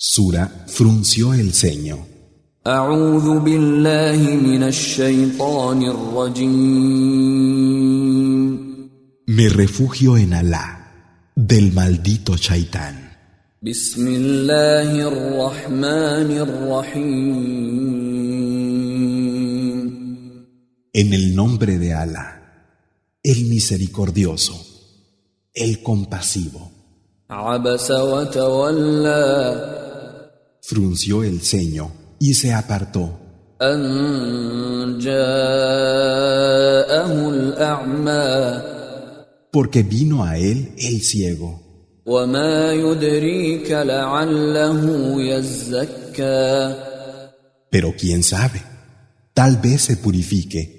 Sura frunció el ceño. أعوذ بالله من الشيطان الرجيم. Me refugio en Alá, del maldito Shaitán. بسم الله الرحمن الرحيم. En el nombre de Alá, el misericordioso, el compasivo. عبس وتولى. Frunció el ceño y se apartó, أن جاءه الأعمى. porque vino a él el ciego. وما يدريك لعله يزكى. Pero quién sabe, tal vez se purifique,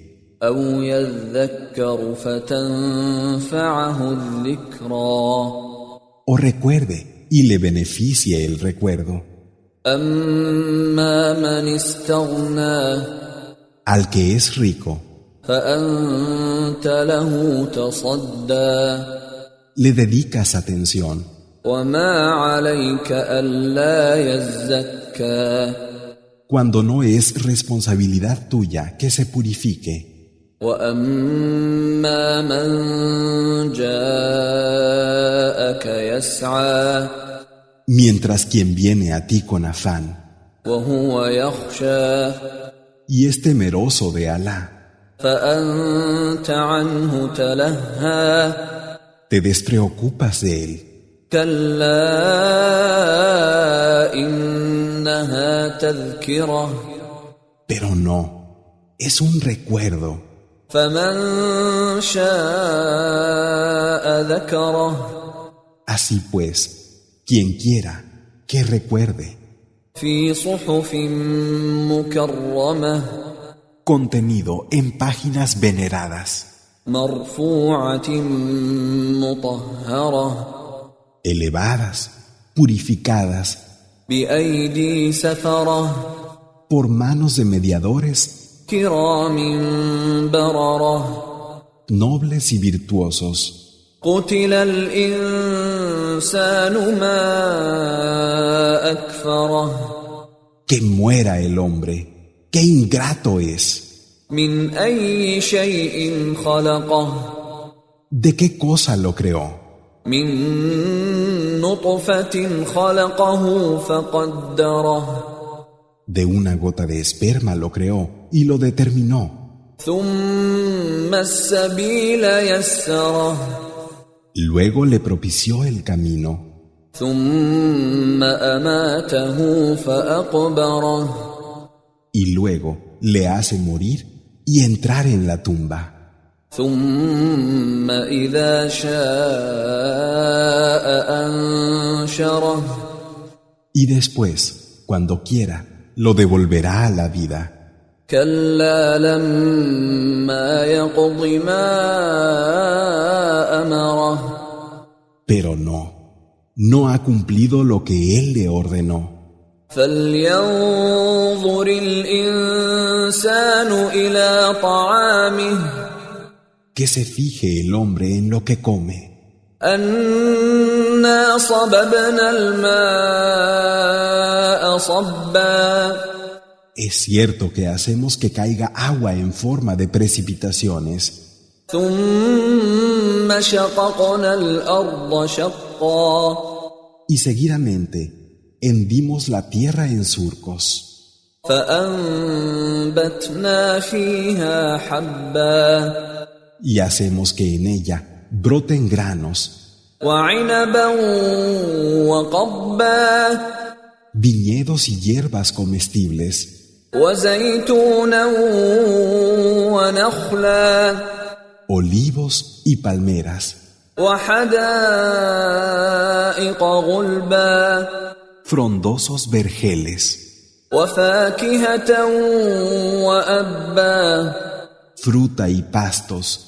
أو يذكر فتنفعه الذكرى. o recuerde y le beneficie el recuerdo. أما من استغنى. Al que es rico, فأنت له تصدى. le dedicas atención, وما عليك ألا يزكى. cuando no es responsabilidad tuya que se purifique. وأما من جاءك يسعى. Mientras quien viene a ti con afán وهو يخشى. y es temeroso de Alá, فأنت عنه تلهى. te despreocupas de él. كلا إنها تذكرة. Pero no, es un recuerdo. فمن شاء ذكره. Así pues, quien quiera, que recuerde. في صحف مكرمة. Contenido en páginas veneradas, مرفوعة مطهرة. elevadas, purificadas, بأيدي سفرة. por manos de mediadores, كرام بررة. nobles y virtuosos. قتل الإنسان ما أكفره. Que muera el hombre, qué ingrato es. من أي شيء خلقه. ¿De qué cosa lo creó? من نطفة خلقه فقدره. De una gota de esperma lo creó y lo determinó. ثم السبيل يسره. Luego le propició el camino. ثم أماته فأقبره. Y luego le hace morir y entrar en la tumba. ثم إذا شاء أنشره. Y después, cuando quiera, lo devolverá a la vida. كلا لما يقض ما أمره. Pero no ha cumplido lo que él le ordenó. فلينظر الإنسان إلى طعامه. Que se fije el hombre en lo que come. أنا صببنا الماء صبا. Es cierto que hacemos que caiga agua en forma de precipitaciones. ثم شققنا الأرض شقا. Y seguidamente hendimos la tierra en surcos. فأنبتنا فيها حبا. Y hacemos que en ella broten granos, وعنبا وقضبا. viñedos y hierbas comestibles, وزيتونا ونخلا. olivos y palmeras, وحدائق غلبا. frondosos vergeles, وفاكهة وأبا. fruta y pastos,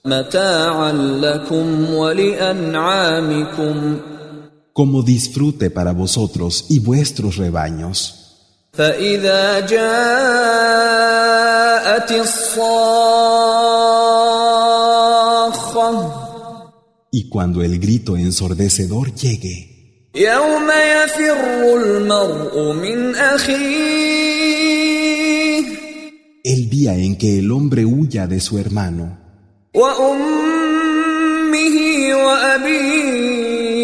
متاعا لكم ولأنعامكم. como disfrute para vosotros y vuestros rebaños. فإذا جاءت الصاخة. Y cuando el grito ensordecedor llegue, يوم يفر المرء من أخيه El día en que el hombre huya de su hermano, وأمه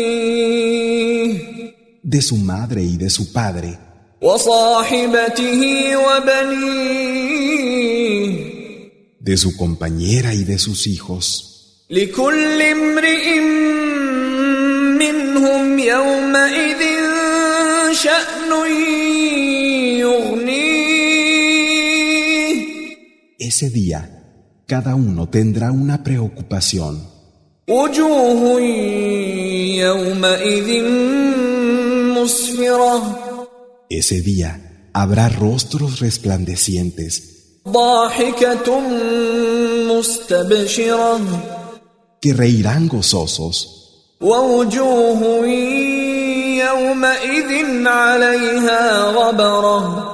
وأبيه de su madre y de su padre, وصاحبته وبنيه de su compañera y de sus hijos. لكل امرئ منهم يومئذ شأن يغنيه Ese día, cada uno tendrá una preocupación. وجوه يومئذ مسفرة Ese día, habrá rostros resplandecientes ضاحكة مستبشرة que reirán gozosos, ووجوه يومئذ عليها غبرة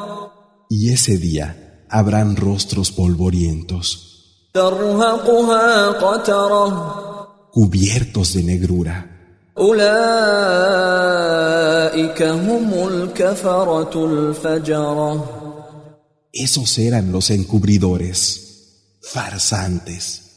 y ese día habrán rostros polvorientos, ترهقها قترة cubiertos de negrura. أولئك هم الكفرة الفجرة Esos eran los encubridores, farsantes.